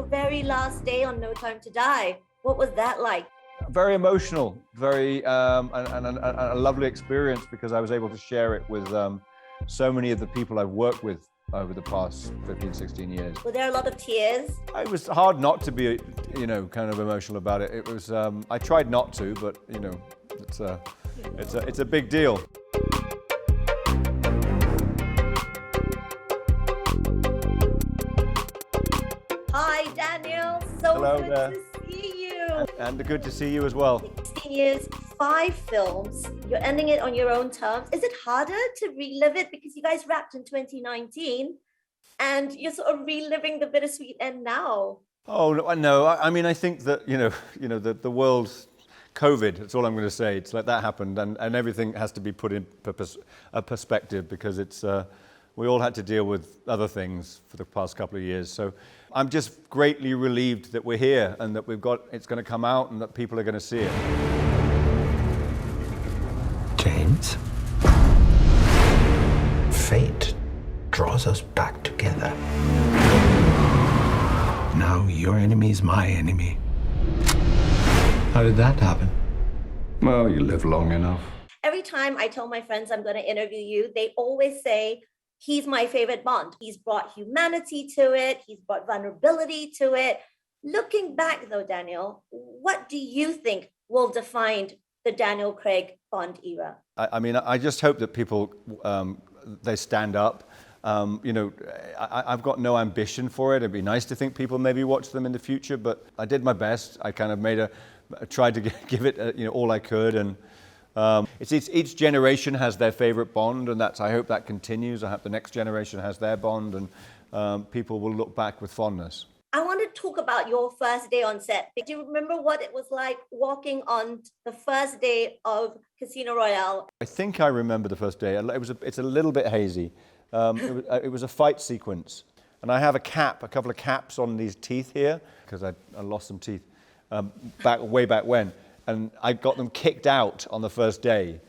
your very last day on No Time to Die. What was that like? Very emotional, very and a lovely experience because I was able to share it with so many of the people I've worked with over the past 15, 16 years. Were there a lot of tears? It was hard not to be, kind of emotional about it. It was, I tried not to, but it's a big deal. Hi, Daniel. So Hello good there. to see you. And good to see you as well. 16 years, 5 films. You're ending it on your own terms. Is it harder to relive it because you guys wrapped in 2019 and you're sort of reliving the bittersweet end now? Oh no! I mean, I think that the world's COVID. That's all I'm going to say. It's like that happened, and everything has to be put in a perspective because it's we all had to deal with other things for the past couple of years. So I'm just greatly relieved that we're here and that it's going to come out and that people are going to see it. James, fate draws us back together. Now your enemy's my enemy. How did that happen? Well, you live long enough. Every time I tell my friends I'm going to interview you, they always say, he's my favorite Bond. He's brought humanity to it. He's brought vulnerability to it. Looking back though, Daniel, what do you think will define the Daniel Craig Bond era? I just hope that people, they stand up. I've got no ambition for it. It'd be nice to think people maybe watch them in the future, but I did my best. I kind of tried to give it, all I could. And it's each generation has their favorite Bond, and I hope that continues. I hope the next generation has their Bond, and people will look back with fondness. I want to talk about your first day on set. Do you remember what it was like walking on the first day of Casino Royale? I think I remember the first day. It's a little bit hazy. It was a fight sequence, and I have a couple of caps on these teeth here because I lost some teeth way back when, and I got them kicked out on the first day,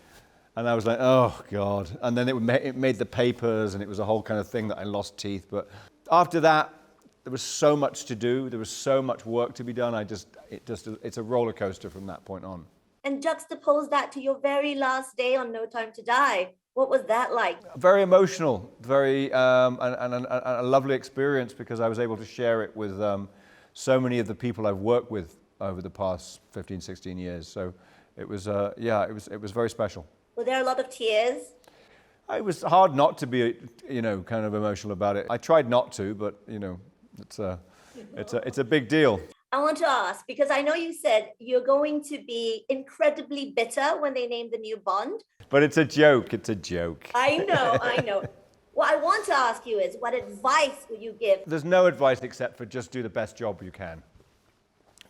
and I was like, oh God! And then it made the papers, and it was a whole kind of thing that I lost teeth. But after that, there was so much to do. There was so much work to be done. It's a roller coaster from that point on. And juxtapose that to your very last day on No Time to Die. What was that like? Very emotional, very and a lovely experience because I was able to share it with so many of the people I've worked with over the past 15, 16 years. So it was, it was very special. Were there a lot of tears? It was hard not to be, kind of emotional about it. I tried not to, but it's a big deal. I want to ask, because I know you said you're going to be incredibly bitter when they name the new Bond. But it's a joke. It's a joke. I know. What I want to ask you is, what advice would you give? There's no advice except for just do the best job you can.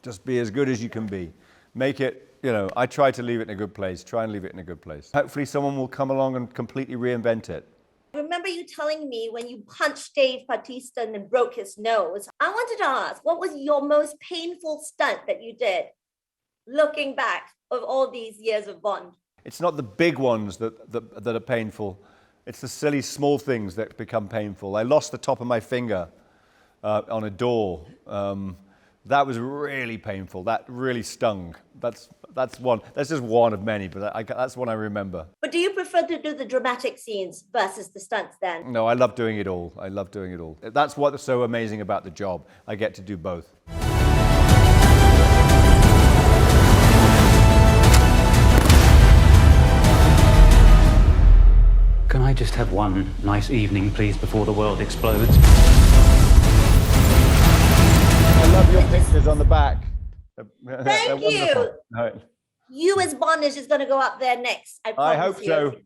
Just be as good as you can be. Make it, I try to leave it in a good place. Try and leave it in a good place. Hopefully someone will come along and completely reinvent it. I remember you telling me when you punched Dave Bautista and broke his nose. I wanted to ask, what was your most painful stunt that you did, looking back of all these years of Bond? It's not the big ones that are painful. It's the silly small things that become painful. I lost the top of my finger on a door. That was really painful. That really stung. That's one. That's just one of many, but that's one I remember. But do you prefer to do the dramatic scenes versus the stunts then? No, I love doing it all. I love doing it all. That's what's so amazing about the job. I get to do both. Can I just have one nice evening, please, before the world explodes? I love your pictures on the back. Thank you. Right. You as Bond is just going to go up there next. I hope so.